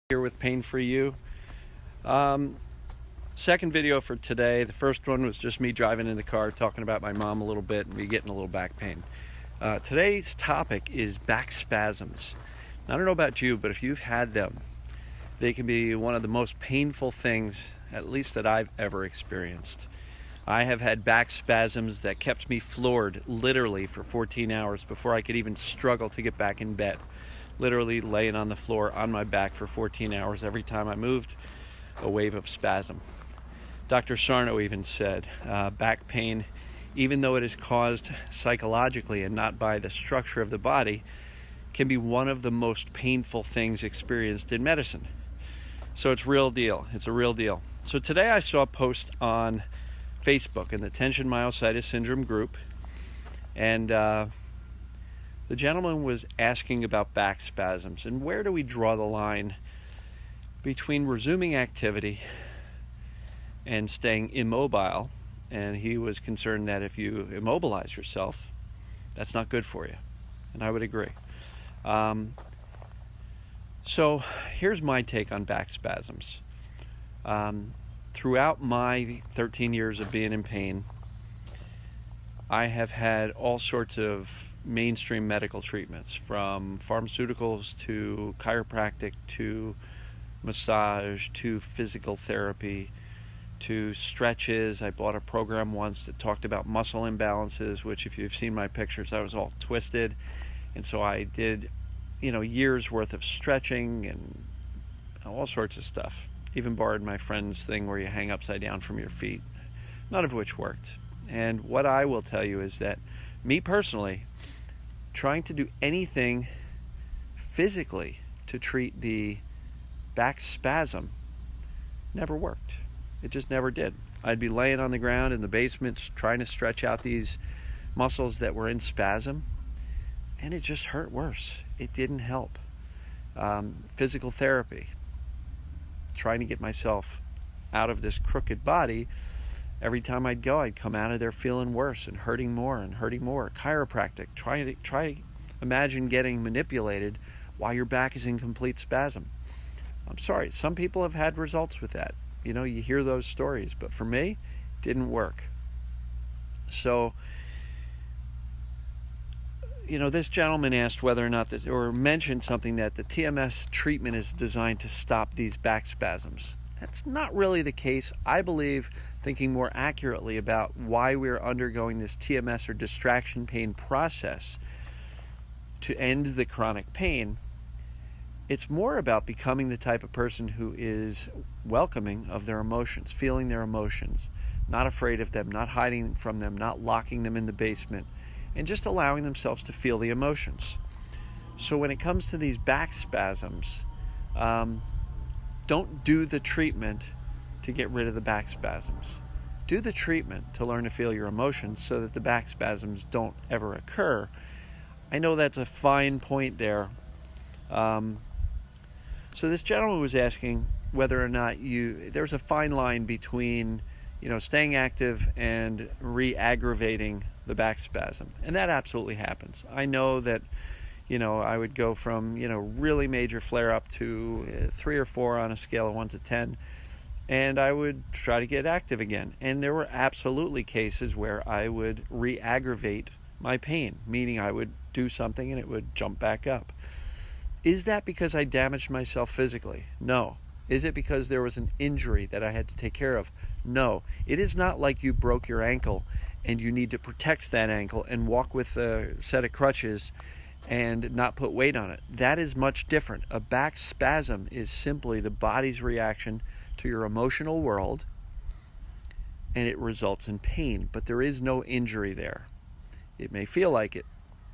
Here with Pain For You. Second video for today. The first one was just me driving in the car talking about my mom a little bit and me getting a little back pain. Today's topic is back spasms. Now, I don't know about you, but if you've had them, they can be one of the most painful things, at least that I've ever experienced. I have had back spasms that kept me floored literally for 14 hours before I could even struggle to get back in bed. Literally laying on the floor on my back for 14 hours every time I moved, a wave of spasm. Dr. Sarno even said back pain, even though it is caused psychologically and not by the structure of the body, can be one of the most painful things experienced in medicine. So it's real deal. It's a real deal. So today I saw a post on Facebook in the tension myositis syndrome group, and the gentleman was asking about back spasms and where do we draw the line between resuming activity and staying immobile. And he was concerned that if you immobilize yourself, that's not good for you. And I would agree. So here's my take on back spasms. Throughout my 13 years of being in pain, I have had all sorts of mainstream medical treatments, from pharmaceuticals to chiropractic to massage to physical therapy to stretches. I bought a program once that talked about muscle imbalances, which if you've seen my pictures, I was all twisted. And so I did, years worth of stretching and all sorts of stuff. Even borrowed my friend's thing where you hang upside down from your feet, none of which worked. And what I will tell you is that me personally, trying to do anything physically to treat the back spasm never worked. It just never did. I'd be laying on the ground in the basement trying to stretch out these muscles that were in spasm, and it just hurt worse. It didn't help. Physical therapy, trying to get myself out of this crooked body. Every time I'd go, I'd come out of there feeling worse and hurting more and hurting more. Chiropractic, try imagine getting manipulated while your back is in complete spasm. I'm sorry, some people have had results with that. You hear those stories, but for me, it didn't work. So, this gentleman asked whether or not or mentioned something that the TMS treatment is designed to stop these back spasms. That's not really the case. I believe, thinking more accurately about why we're undergoing this TMS or distraction pain process to end the chronic pain, it's more about becoming the type of person who is welcoming of their emotions, feeling their emotions, not afraid of them, not hiding from them, not locking them in the basement, and just allowing themselves to feel the emotions. So when it comes to these back spasms, don't do the treatment to get rid of the back spasms. Do the treatment to learn to feel your emotions so that the back spasms don't ever occur. I know that's a fine point there. So this gentleman was asking whether or not there's a fine line between, staying active and re-aggravating the back spasm. And that absolutely happens. I know that, I would go from, really major flare up to 3 or 4 on a scale of 1 to 10. And I would try to get active again. And there were absolutely cases where I would re-aggravate my pain, meaning I would do something and it would jump back up. Is that because I damaged myself physically? No. Is it because there was an injury that I had to take care of? No. It is not like you broke your ankle and you need to protect that ankle and walk with a set of crutches and not put weight on it. That is much different. A back spasm is simply the body's reaction to your emotional world, and it results in pain, but there is no injury there. It may feel like it,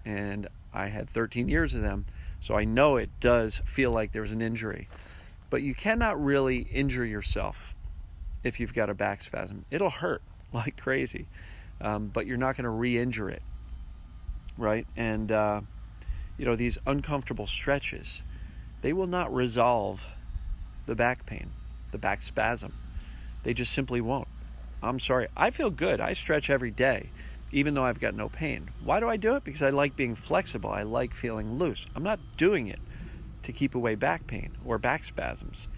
and I had 13 years of them, so I know it does feel like there's an injury. But you cannot really injure yourself if you've got a back spasm. It'll hurt like crazy, but you're not going to re-injure it, right? And these uncomfortable stretches, they will not resolve the back pain, the back spasm. They just simply won't. I'm sorry. I feel good. I stretch every day, even though I've got no pain. Why do I do it? Because I like being flexible. I like feeling loose. I'm not doing it to keep away back pain or back spasms.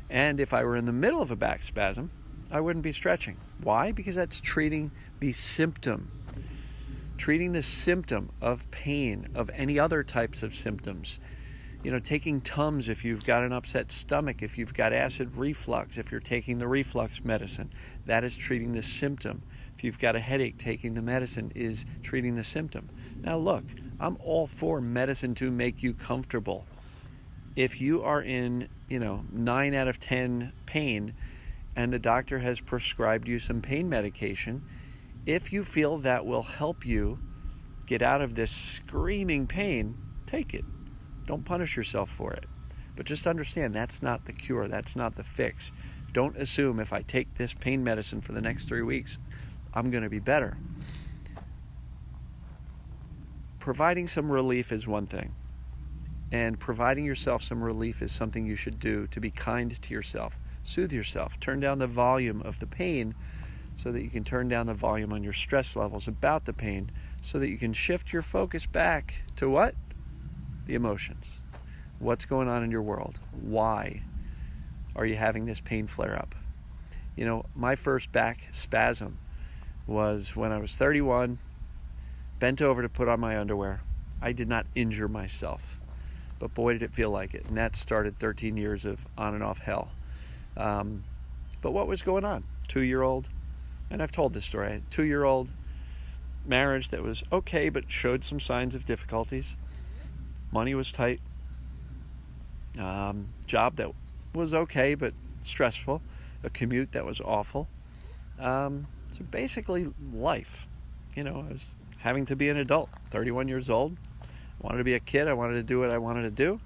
And if I were in the middle of a back spasm, I wouldn't be stretching. Why? Because that's treating the symptom. Treating the symptom of pain, of any other types of symptoms. Taking Tums if you've got an upset stomach, if you've got acid reflux, if you're taking the reflux medicine, that is treating the symptom. If you've got a headache, taking the medicine is treating the symptom. Now look, I'm all for medicine to make you comfortable. If you are in, 9 out of 10 pain and the doctor has prescribed you some pain medication, if you feel that will help you get out of this screaming pain, take it. Don't punish yourself for it. But just understand that's not the cure. That's not the fix. Don't assume if I take this pain medicine for the next 3 weeks, I'm going to be better. Providing some relief is one thing. And providing yourself some relief is something you should do to be kind to yourself. Soothe yourself. Turn down the volume of the pain so that you can turn down the volume on your stress levels about the pain so that you can shift your focus back to what? The emotions. What's going on in your world? Why are you having this pain flare up? My first back spasm was when I was 31, bent over to put on my underwear. I did not injure myself, but boy did it feel like it. And that started 13 years of on and off hell. But what was going on? 2-year-old, and I've told this story, 2-year-old marriage that was okay but showed some signs of difficulties. Money was tight. Job that was okay but stressful. A commute that was awful. So basically life. I was having to be an adult, 31 years old. I wanted to be a kid. I wanted to do what I wanted to do.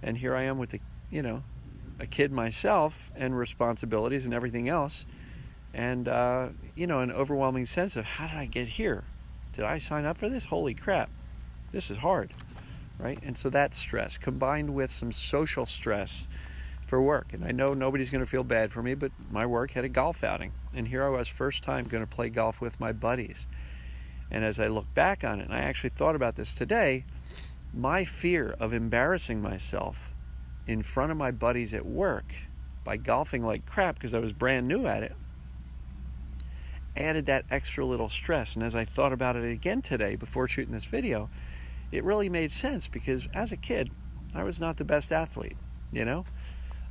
And here I am with a kid myself and responsibilities and everything else. And, an overwhelming sense of how did I get here? Did I sign up for this? Holy crap. This is hard. Right? And so that's stress combined with some social stress for work. And I know nobody's going to feel bad for me, but my work had a golf outing. And here I was, first time going to play golf with my buddies. And as I look back on it, and I actually thought about this today, my fear of embarrassing myself in front of my buddies at work by golfing like crap because I was brand new at it, added that extra little stress. And as I thought about it again today before shooting this video, it really made sense because as a kid, I was not the best athlete,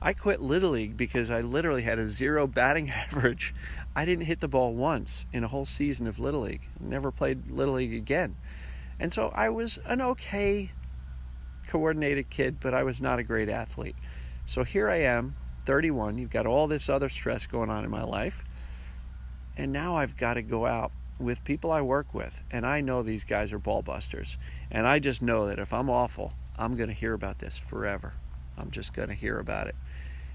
I quit Little League because I literally had a 0 batting average. I didn't hit the ball once in a whole season of Little League. Never played Little League again. And so I was an okay coordinated kid, but I was not a great athlete. So here I am, 31. You've got all this other stress going on in my life. And now I've got to go out with people I work with, and I know these guys are ball busters, and I just know that if I'm awful, I'm going to hear about this forever. I'm just going to hear about it.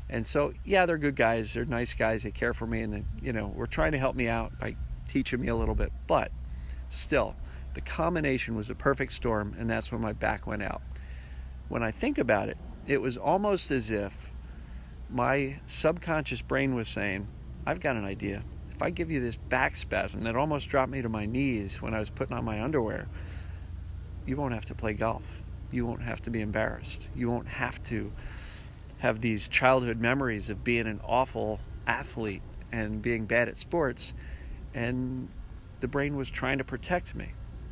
And so, yeah, they're good guys, they're nice guys, they care for me, and we're trying to help me out by teaching me a little bit, but still, the combination was a perfect storm, and that's when my back went out. When I think about it, it was almost as if my subconscious brain was saying, I've got an idea. If I give you this back spasm that almost dropped me to my knees when I was putting on my underwear, you won't have to play golf. You won't have to be embarrassed. You won't have to have these childhood memories of being an awful athlete and being bad at sports. And the brain was trying to protect me.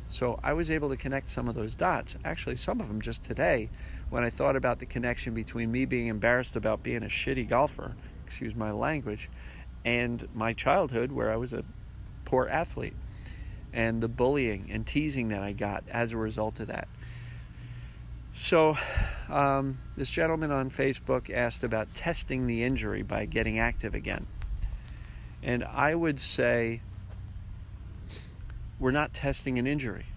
So I was able to connect some of those dots. Actually, some of them just today when I thought about the connection between me being embarrassed about being a shitty golfer, excuse my language, and my childhood where I was a poor athlete, and the bullying and teasing that I got as a result of that. So this gentleman on Facebook asked about testing the injury by getting active again. And I would say we're not testing an injury.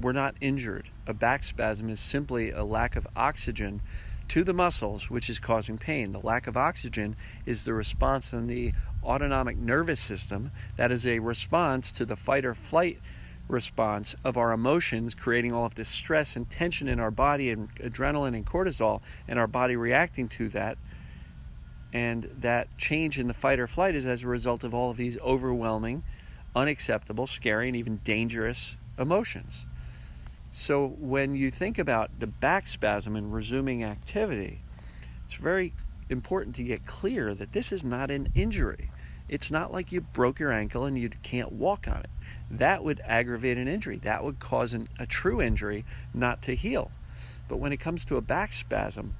We're not injured. A back spasm is simply a lack of oxygen to the muscles, which is causing pain. The lack of oxygen is the response in the autonomic nervous system that is a response to the fight or flight response of our emotions, creating all of this stress and tension in our body and adrenaline and cortisol, and our body reacting to that. And that change in the fight or flight is as a result of all of these overwhelming, unacceptable, scary, and even dangerous emotions. So when you think about the back spasm and resuming activity, it's very important to get clear that this is not an injury. It's not like you broke your ankle and you can't walk on it. That would aggravate an injury. That would cause a true injury not to heal. But when it comes to a back spasm,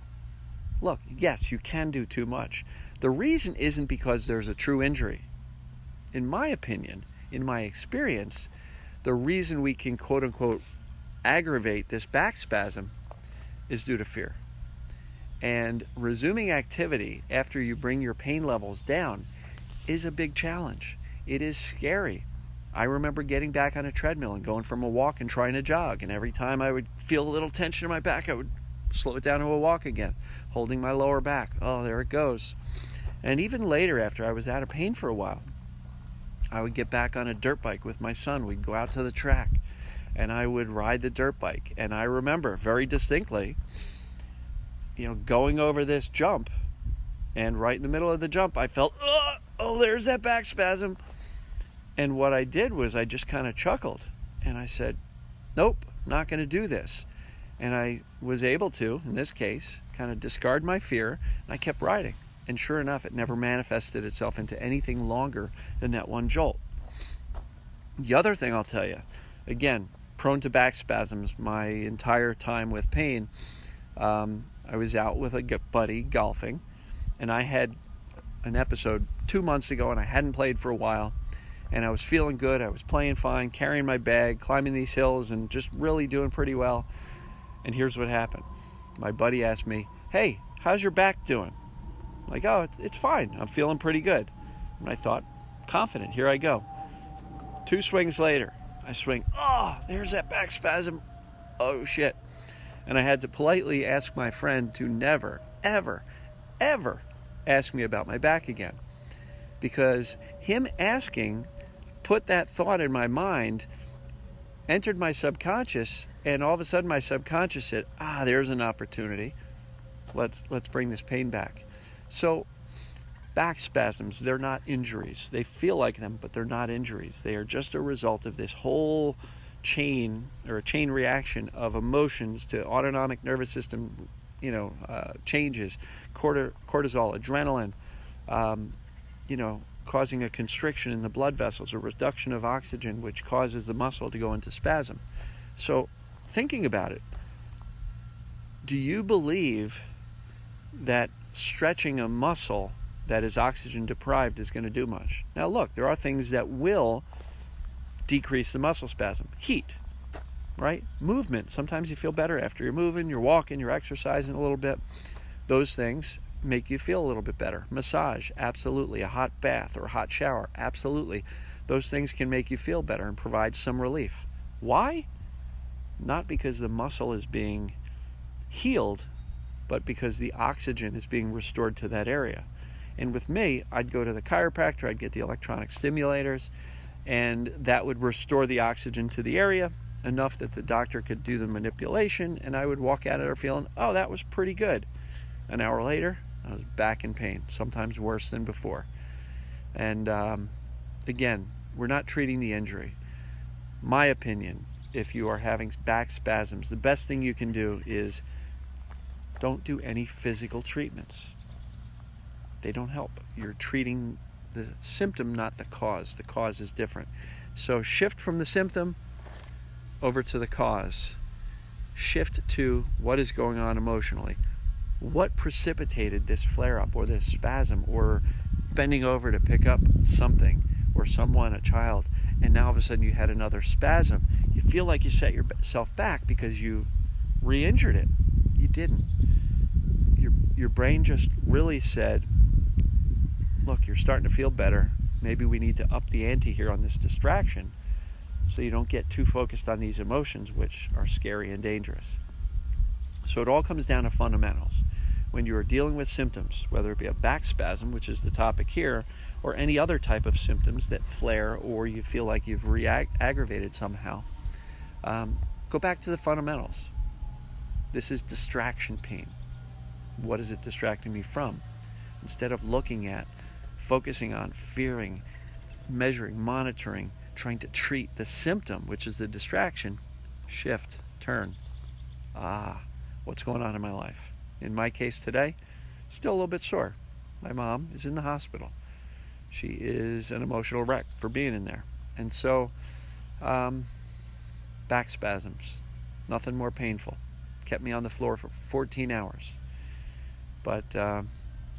look, yes, you can do too much. The reason isn't because there's a true injury. In my opinion, in my experience, the reason we can quote unquote aggravate this back spasm is due to fear. And resuming activity after you bring your pain levels down is a big challenge. It is scary. I remember getting back on a treadmill and going from a walk and trying to jog, and every time I would feel a little tension in my back, I would slow it down to a walk again, holding my lower back. Oh, there it goes. And even later, after I was out of pain for a while, I would get back on a dirt bike with my son. We'd go out to the track and I would ride the dirt bike. And I remember very distinctly, going over this jump, and right in the middle of the jump, I felt, oh, there's that back spasm. And what I did was I just kind of chuckled and I said, nope, not going to do this. And I was able to, in this case, kind of discard my fear, and I kept riding. And sure enough, it never manifested itself into anything longer than that one jolt. The other thing I'll tell you, again, prone to back spasms my entire time with pain. I was out with a buddy golfing, and I had an episode 2 months ago, and I hadn't played for a while, and I was feeling good. I was playing fine, carrying my bag, climbing these hills, and just really doing pretty well. And here's what happened. My buddy asked me, hey, how's your back doing? I'm like, oh, it's fine. I'm feeling pretty good. And I thought, confident, here I go. 2 swings later, I swing, oh, there's that back spasm. Oh, shit. And I had to politely ask my friend to never, ever, ever ask me about my back again. Because him asking put that thought in my mind, entered my subconscious, and all of a sudden my subconscious said, there's an opportunity. Let's bring this pain back. So back spasms, they're not injuries. They feel like them, but they're not injuries. They are just a result of this whole chain, or a chain reaction of emotions to autonomic nervous system, changes, cortisol, adrenaline, causing a constriction in the blood vessels, a reduction of oxygen, which causes the muscle to go into spasm. So thinking about it, do you believe that stretching a muscle that is oxygen deprived is going to do much? Now look, there are things that will decrease the muscle spasm. Heat, right? Movement. Sometimes you feel better after you're moving, you're walking, you're exercising a little bit. Those things make you feel a little bit better. Massage, absolutely. A hot bath or a hot shower, absolutely. Those things can make you feel better and provide some relief. Why? Not because the muscle is being healed, but because the oxygen is being restored to that area. And with me, I'd go to the chiropractor, I'd get the electronic stimulators, and that would restore the oxygen to the area enough that the doctor could do the manipulation, and I would walk out of there feeling, oh, that was pretty good. An hour later, I was back in pain, sometimes worse than before. And again, we're not treating the injury. My opinion, if you are having back spasms, the best thing you can do is don't do any physical treatments. They don't help. You're treating the symptom, not the cause. The cause is different. So shift from the symptom over to the cause. Shift to what is going on emotionally. What precipitated this flare-up or this spasm, or bending over to pick up something or someone, a child, and now all of a sudden you had another spasm? You feel like you set yourself back because you re-injured it. You didn't. Your brain just really said, look, you're starting to feel better. Maybe we need to up the ante here on this distraction so you don't get too focused on these emotions, which are scary and dangerous. So it all comes down to fundamentals. When you are dealing with symptoms, whether it be a back spasm, which is the topic here, or any other type of symptoms that flare or you feel like you've aggravated somehow, go back to the fundamentals. This is distraction pain. What is it distracting me from? Instead of looking at, focusing on, fearing, measuring, monitoring, trying to treat the symptom, which is the distraction, shift, discern, what's going on in my life. In my case today, still a little bit sore. My mom is in the hospital. She is an emotional wreck for being in there. And so, back spasms, nothing more painful. Kept me on the floor for 14 hours. But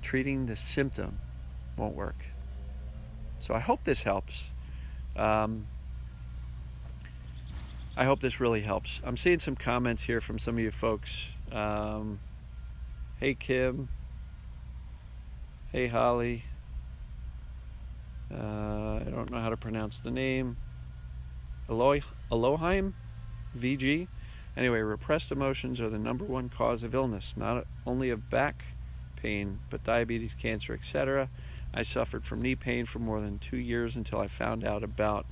treating the symptom won't work. So I hope this helps. I hope this really helps. I'm seeing some comments here from some of you folks. Hey Kim. Hey Holly. I don't know how to pronounce the name. Elohim VG. Anyway, repressed emotions are the #1 cause of illness, not only of back pain, but diabetes, cancer, etc. I suffered from knee pain for more than 2 years until I found out about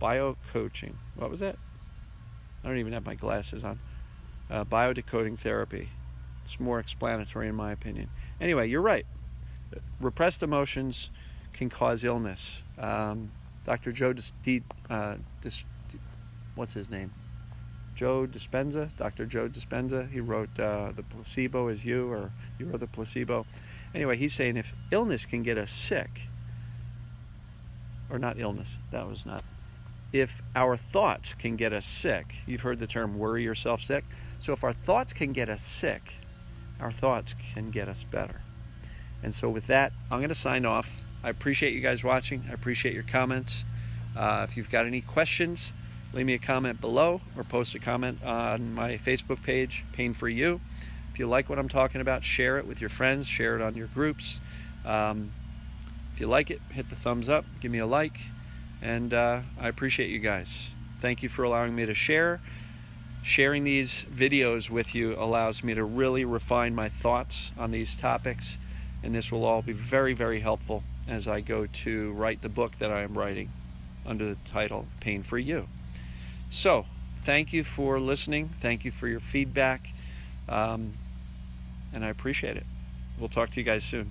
bio-coaching. What was that? I don't even have my glasses on. Biodecoding therapy. It's more explanatory in my opinion. Anyway, you're right. Repressed emotions can cause illness. Dr. Joe what's his name? Joe Dispenza, Dr. Joe Dispenza. He wrote The Placebo Is You, or You Are the Placebo. Anyway, he's saying if illness can get us sick, or not illness, that was not. If our thoughts can get us sick, you've heard the term worry yourself sick. So if our thoughts can get us sick, our thoughts can get us better. And so with that, I'm going to sign off. I appreciate you guys watching. I appreciate your comments. If you've got any questions, leave me a comment below or post a comment on my Facebook page, Pain for You. If you like what I'm talking about, share it with your friends, share it on your groups. If you like it, hit the thumbs up, give me a like, and I appreciate you guys. Thank you for allowing me to share. Sharing these videos with you allows me to really refine my thoughts on these topics, and this will all be very, very helpful as I go to write the book that I am writing under the title Pain for You. So, thank you for listening. Thank you for your feedback. And I appreciate it. We'll talk to you guys soon.